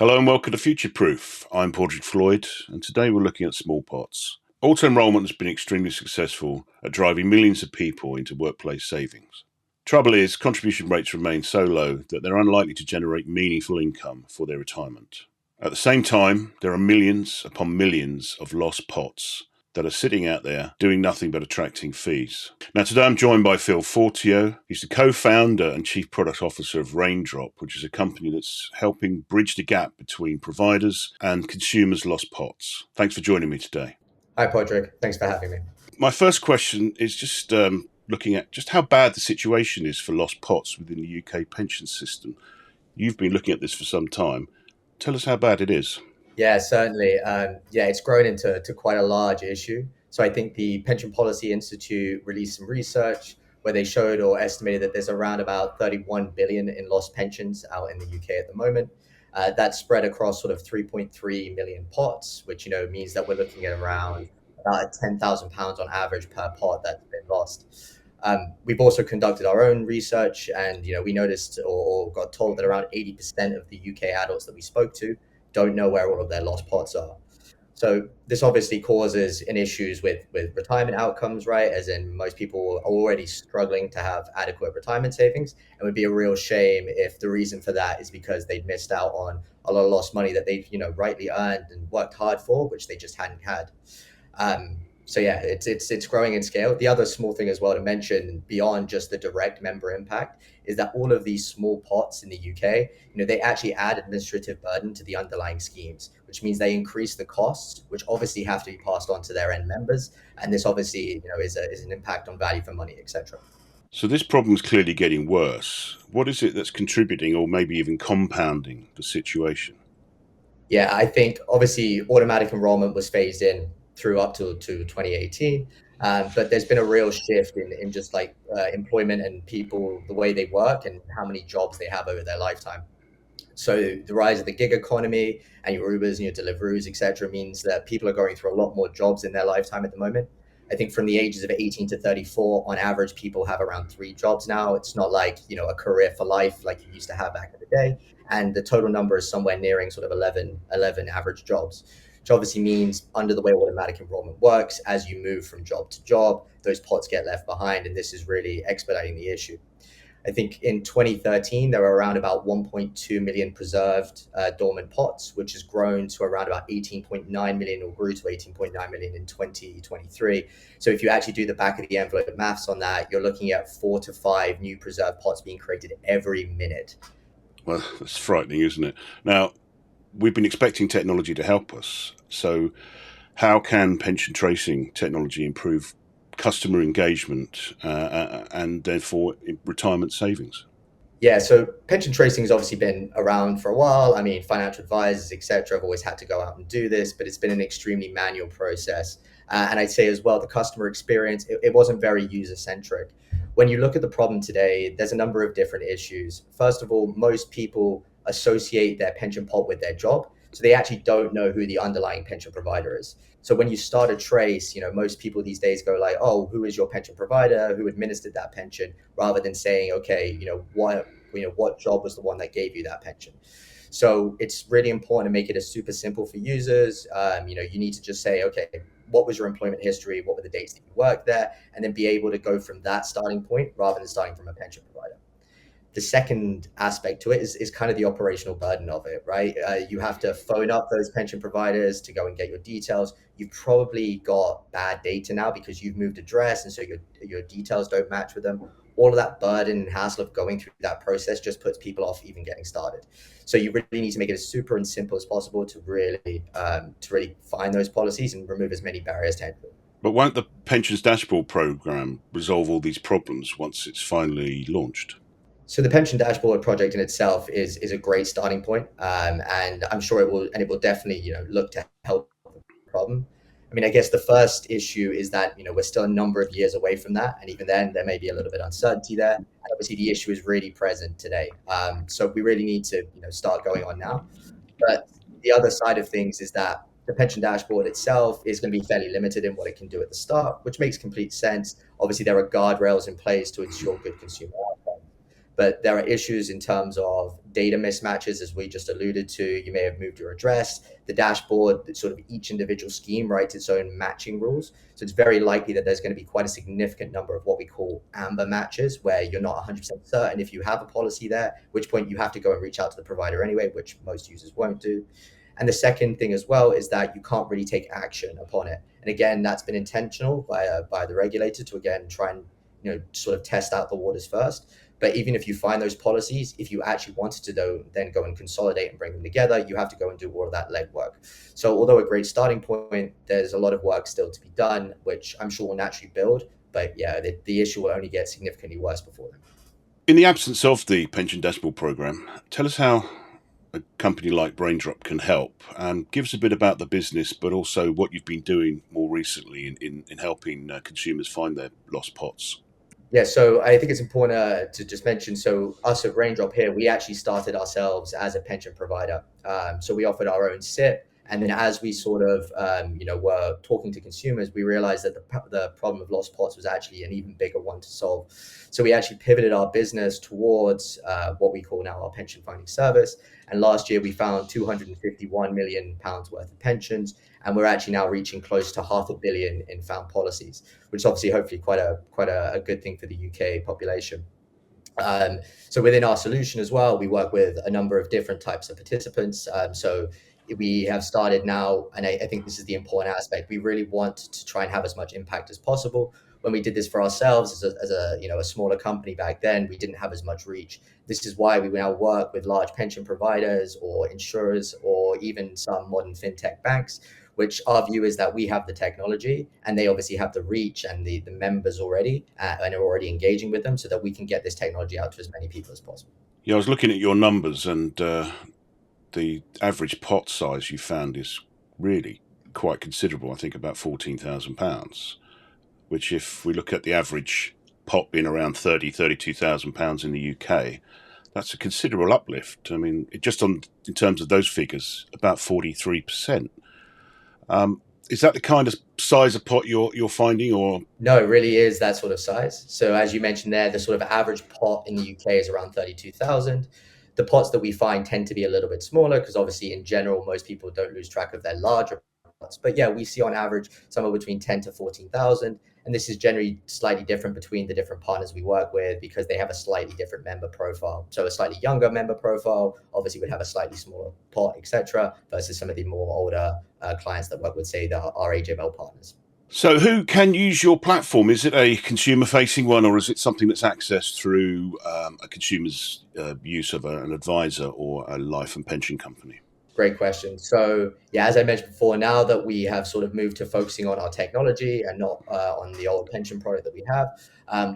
Hello and welcome to Future Proof. I'm Pádraig Floyd, and today we're looking at small pots. Auto enrolment has been extremely successful at driving millions of people into workplace savings. Trouble is, contribution rates remain so low that they're unlikely to generate meaningful income for their retirement. At the same time, there are millions upon millions of lost pots that are sitting out there doing nothing but attracting fees. Now, today I'm joined by Phil Fortio. He's the co-founder and chief product officer of Raindrop, which is a company that's helping bridge the gap between providers and consumers' lost pots. Thanks for joining me today. Hi, Pádraig. Thanks for having me. My first question is just looking at just how bad the situation is for lost pots within the UK pension system. You've been looking at this for some time. Tell us how bad it is. Yeah, certainly. It's grown into quite a large issue. So I think the Pension Policy Institute released some research where they showed or estimated that there's around about 31 billion in lost pensions out in the UK at the moment. That's spread across sort of 3.3 million pots, which means that we're looking at around about £10,000 on average per pot that's been lost. We've also conducted our own research, and we noticed or got told that around 80% of the UK adults that we spoke to don't know where all of their lost pots are. So this obviously causes an issues with retirement outcomes, right? As in most people are already struggling to have adequate retirement savings. And it would be a real shame if the reason for that is because they'd missed out on a lot of lost money that they've, rightly earned and worked hard for, which they just hadn't had. It's growing in scale. The other small thing as well to mention beyond just the direct member impact is that all of these small pots in the UK, they actually add administrative burden to the underlying schemes, which means they increase the costs, which obviously have to be passed on to their end members. And this obviously, is an impact on value for money, etc. So this problem is clearly getting worse. What is it that's contributing or maybe even compounding the situation? Yeah, I think obviously automatic enrollment was phased in through up to 2018. But there's been a real shift in just like employment and people, the way they work and how many jobs they have over their lifetime. So the rise of the gig economy and your Ubers and your Deliveroos, etc., means that people are going through a lot more jobs in their lifetime at the moment. I think from the ages of 18 to 34, on average, people have around 3 jobs now. It's not like, a career for life like you used to have back in the day. And the total number is somewhere nearing sort of 11 average jobs, which obviously means under the way automatic enrollment works, as you move from job to job, those pots get left behind. And this is really expediting the issue. I think in 2013, there were around about 1.2 million preserved dormant pots, which has grown to around about 18.9 million or grew to 18.9 million in 2023. So if you actually do the back of the envelope maths on that, you're looking at 4 to 5 new preserved pots being created every minute. Well, that's frightening, isn't it? Now, we've been expecting technology to help us. So, how can pension tracing technology improve customer engagement and therefore retirement savings? Yeah, so pension tracing has obviously been around for a while. I mean, financial advisors, etc., have always had to go out and do this, but it's been an extremely manual process. And I'd say as well, the customer experience, it wasn't very user centric. When you look at the problem today, there's a number of different issues. First of all, most people associate their pension pot with their job. So they actually don't know who the underlying pension provider is. So when you start a trace, most people these days go like, oh, who is your pension provider? Who administered that pension? Rather than saying, okay, what job was the one that gave you that pension. So it's really important to make it as super simple for users. You need to just say, okay, what was your employment history? What were the dates that you worked there? And then be able to go from that starting point rather than starting from a pension provider. The second aspect to it is kind of the operational burden of it, right? You have to phone up those pension providers to go and get your details. You've probably got bad data now because you've moved address, and so your details don't match with them. All of that burden and hassle of going through that process just puts people off even getting started. So you really need to make it as super and simple as possible to really find those policies and remove as many barriers to entry. But won't the Pensions Dashboard program resolve all these problems once it's finally launched? So the pension dashboard project in itself is a great starting point, and I'm sure it will definitely look to help the problem. I mean, I guess the first issue is that we're still a number of years away from that, and even then there may be a little bit of uncertainty there. And obviously, the issue is really present today, so we really need to start going on now. But the other side of things is that the pension dashboard itself is going to be fairly limited in what it can do at the start, which makes complete sense. Obviously, there are guardrails in place to ensure good consumer outcomes. But there are issues in terms of data mismatches, as we just alluded to. You may have moved your address. The dashboard, sort of each individual scheme writes its own matching rules. So it's very likely that there's going to be quite a significant number of what we call amber matches, where you're not 100% certain if you have a policy there, at which point you have to go and reach out to the provider anyway, which most users won't do. And the second thing as well is that you can't really take action upon it. And again, that's been intentional by the regulator to, again, try and sort of test out the waters first. But even if you find those policies, if you actually wanted to then go and consolidate and bring them together, you have to go and do all of that legwork. So although a great starting point, there's a lot of work still to be done, which I'm sure will naturally build. But yeah, the issue will only get significantly worse before then. In the absence of the pension dashboard program, tell us how a company like Raindrop can help, and give us a bit about the business, but also what you've been doing more recently in helping consumers find their lost pots. Yeah, so I think it's important to just mention. So us at Raindrop here, we actually started ourselves as a pension provider. So we offered our own SIP, and then as we sort of were talking to consumers, we realized that the problem of lost pots was actually an even bigger one to solve. So we actually pivoted our business towards what we call now our pension finding service. And last year we found 251 million pounds worth of pensions, and we're actually now reaching close to 500 million in found policies, which is obviously hopefully quite a good thing for the UK population. So within our solution as well, we work with a number of different types of participants. So we have started now, and I think this is the important aspect. We really want to try and have as much impact as possible. When we did this for ourselves as a smaller company back then, we didn't have as much reach. This is why we now work with large pension providers or insurers or even some modern fintech banks, which our view is that we have the technology and they obviously have the reach and the members already and are already engaging with them, so that we can get this technology out to as many people as possible. Yeah, I was looking at your numbers, and the average pot size you found is really quite considerable. I think about £14,000, which, if we look at the average pot being around £32,000 in the UK, that's a considerable uplift. I mean, in terms of those figures, about 43%. Is that the kind of size of pot you're finding, or? No, it really is that sort of size. So as you mentioned there, the sort of average pot in the UK is around 32,000. The pots that we find tend to be a little bit smaller because obviously in general, most people don't lose track of their larger pots. But yeah, we see on average somewhere between 10 to 14,000. And this is generally slightly different between the different partners we work with because they have a slightly different member profile. So a slightly younger member profile obviously would have a slightly smaller pot, etc., versus some of the more older clients that work with, say, our AJBL partners. So who can use your platform? Is it a consumer-facing one, or is it something that's accessed through a consumer's use of an advisor or a life and pension company? Great question. So yeah, as I mentioned before, now that we have sort of moved to focusing on our technology and not on the old pension product that we have,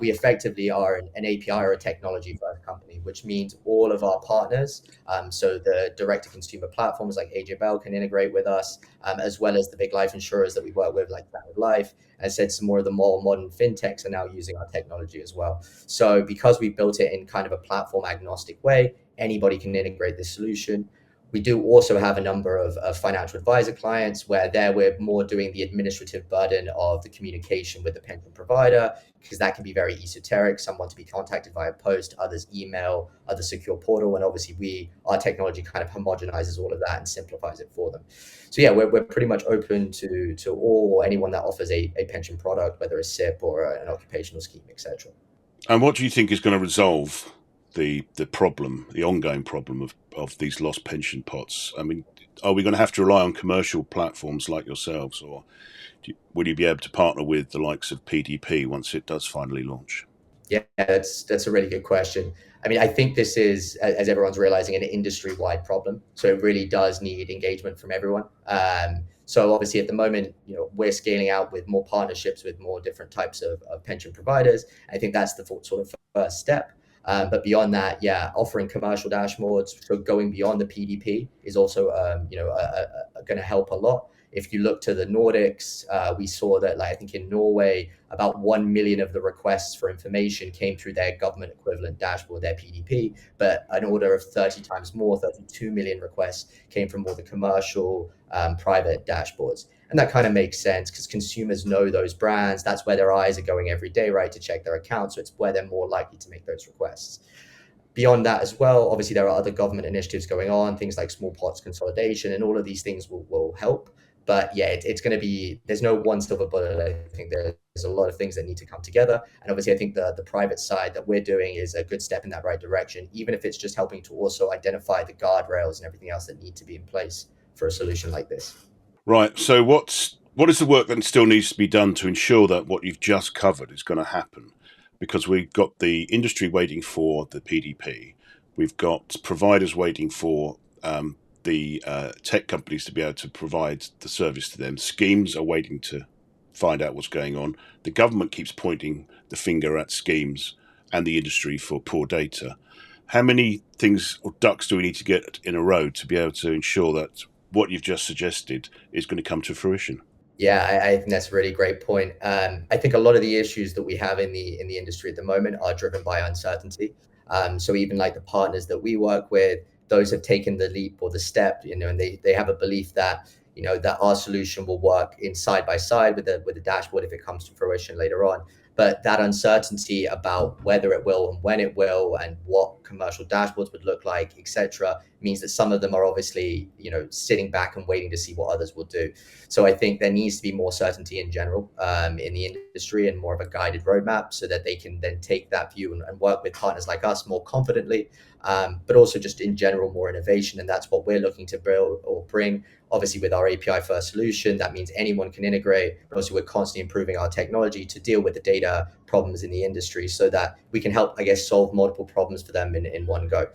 we effectively are an API or a technology first company, which means all of our partners, so the direct-to-consumer platforms like AJBL can integrate with us, as well as the big life insurers that we work with like Standard Life. As I said, some more of the more modern fintechs are now using our technology as well. So because we built it in kind of a platform agnostic way, anybody can integrate this solution. We do also have a number of financial advisor clients where we're more doing the administrative burden of the communication with the pension provider, because that can be very esoteric. Some want to be contacted via post, others email, others secure portal. And obviously our technology kind of homogenizes all of that and simplifies it for them. So yeah, we're pretty much open to all or anyone that offers a pension product, whether a SIP or an occupational scheme, etc. And what do you think is going to resolve the ongoing problem of these lost pension pots? I mean, are we going to have to rely on commercial platforms like yourselves, or will you be able to partner with the likes of PDP once it does finally launch? Yeah, that's a really good question. I mean, I think this is, as everyone's realizing, an industry-wide problem. So it really does need engagement from everyone. So obviously at the moment, we're scaling out with more partnerships with more different types of pension providers. I think that's the sort of first step. But beyond that, yeah, offering commercial dashboards, so going beyond the PDP is also, going to help a lot. If you look to the Nordics, we saw that, like, I think in Norway, about 1 million of the requests for information came through their government equivalent dashboard, their PDP, but an order of 30 times more, 32 million requests came from more the commercial, private dashboards. And that kind of makes sense because consumers know those brands. That's where their eyes are going every day, right, to check their account. So it's where they're more likely to make those requests. Beyond that as well, obviously there are other government initiatives going on, things like small pots consolidation, and all of these things will help. But yeah, it's going to be, there's no one silver bullet. I think there's a lot of things that need to come together. And obviously, I think the private side that we're doing is a good step in that right direction, even if it's just helping to also identify the guardrails and everything else that need to be in place for a solution like this. Right. So what is the work that still needs to be done to ensure that what you've just covered is going to happen? Because we've got the industry waiting for the PDP, we've got providers waiting for the tech companies to be able to provide the service to them. Schemes are waiting to find out what's going on. The government keeps pointing the finger at schemes and the industry for poor data. How many things or ducks do we need to get in a row to be able to ensure that what you've just suggested is going to come to fruition? Yeah, I think that's a really great point. I think a lot of the issues that we have in the industry at the moment are driven by uncertainty. So even like the partners that we work with, those have taken the leap or the step, and they have a belief that that our solution will work in side by side with the dashboard if it comes to fruition later on. But that uncertainty about whether it will and when it will and what commercial dashboards would look like, etc., means that some of them are obviously sitting back and waiting to see what others will do. So I think there needs to be more certainty in general in the industry and more of a guided roadmap so that they can then take that view and work with partners like us more confidently, but also just in general more innovation. And that's what we're looking to build or bring. Obviously, with our API first solution, that means anyone can integrate. But also, we're constantly improving our technology to deal with the data problems in the industry so that we can help, I guess, solve multiple problems for them in one go.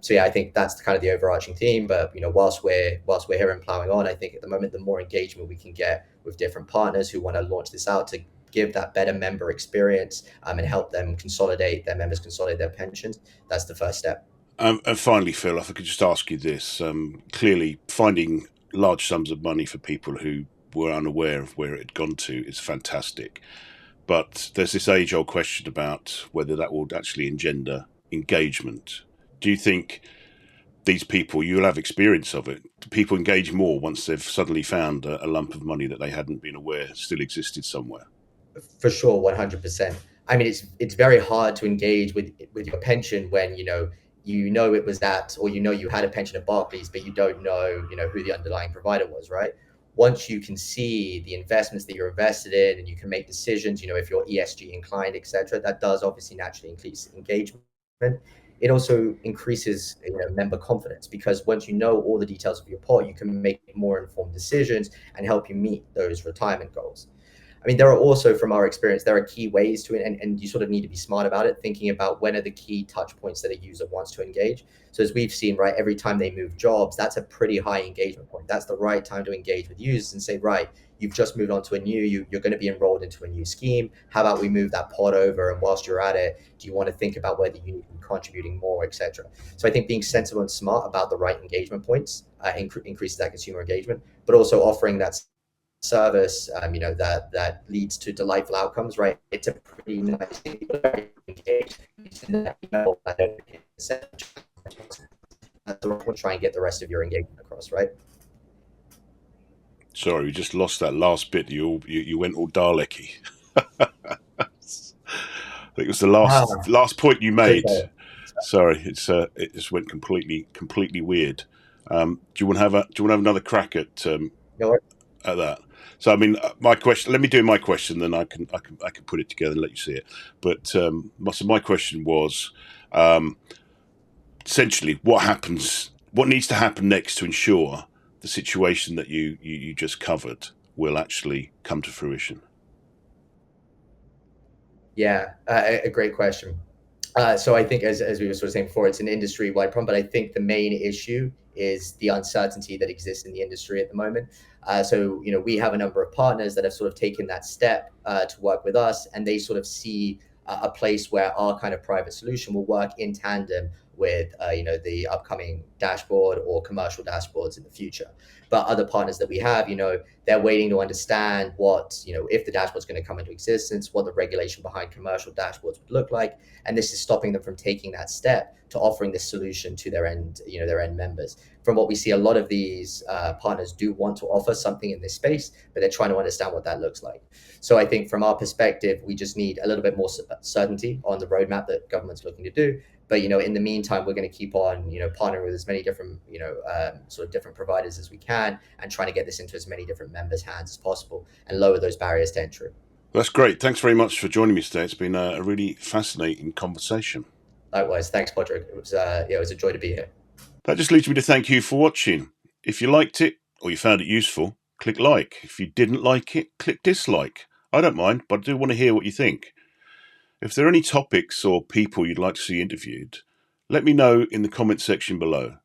So yeah, I think that's kind of the overarching theme. But whilst we're here and plowing on, I think at the moment the more engagement we can get with different partners who want to launch this out to give that better member experience and help them consolidate their members, consolidate their pensions, that's the first step. And finally, Phil, if I could just ask you this: clearly, finding large sums of money for people who were unaware of where it had gone to is fantastic. But there's this age-old question about whether that will actually engender engagement. Do you think these people, you'll have experience of it, do people engage more once they've suddenly found a lump of money that they hadn't been aware still existed somewhere? For sure, 100%. I mean, it's very hard to engage with your pension when it was that, or you had a pension at Barclays, but you don't know who the underlying provider was, right? Once you can see the investments that you're invested in, and you can make decisions, if you're ESG inclined, etc., that does obviously naturally increase engagement. It also increases member confidence because once you know all the details of your pot, you can make more informed decisions and help you meet those retirement goals. I mean, there are also, from our experience, there are key ways to, and you sort of need to be smart about it, thinking about when are the key touch points that a user wants to engage. So as we've seen, right, every time they move jobs, that's a pretty high engagement point. That's the right time to engage with users and say, right, you've just moved on to you're going to be enrolled into a new scheme. How about we move that pot over? And whilst you're at it, do you want to think about whether you need to be contributing more, etc.? So I think being sensible and smart about the right engagement points increases that consumer engagement, but also offering that service, that leads to delightful outcomes, right? It's a pretty nice thing. People are very engaged. That's the right one. Try and get the rest of your engagement across, right? Sorry, we just lost that last bit. You went all Dalek-y. I think it was the Ah, last point you so made. sorry. Sorry, it just went completely weird. Do you want to have another crack No, at that? So I mean, my question. Let me do my question, then I can put it together and let you see it. But so my question was essentially what happens, what needs to happen next to ensure the situation that you just covered will actually come to fruition. yeah, a great question. So I think, as we were sort of saying before, it's an industry-wide problem, but I think the main issue is the uncertainty that exists in the industry at the moment. So we have a number of partners that have sort of taken that step to work with us, and they sort of see a place where our kind of private solution will work in tandem with the upcoming dashboard or commercial dashboards in the future. But other partners that we have, they're waiting to understand what, if the dashboard's going to come into existence, what the regulation behind commercial dashboards would look like, and this is stopping them from taking that step to offering this solution to their end members. From what we see, a lot of these partners do want to offer something in this space, but they're trying to understand what that looks like. So I think from our perspective, we just need a little bit more certainty on the roadmap that government's looking to do. But in the meantime, we're going to keep on partnering with as many different sort of different providers as we can, and trying to get this into as many different members' hands as possible and lower those barriers to entry. That's great. Thanks very much for joining me today. It's been a really fascinating conversation. Likewise, thanks, Pádraig. It was a joy to be here. That just leads me to thank you for watching. If you liked it or you found it useful, click like. If you didn't like it, click dislike. I don't mind, but I do want to hear what you think. If there are any topics or people you'd like to see interviewed, let me know in the comment section below.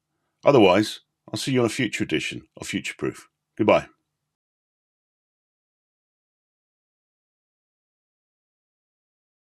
Otherwise, I'll see you on a future edition of Future Proof. Goodbye.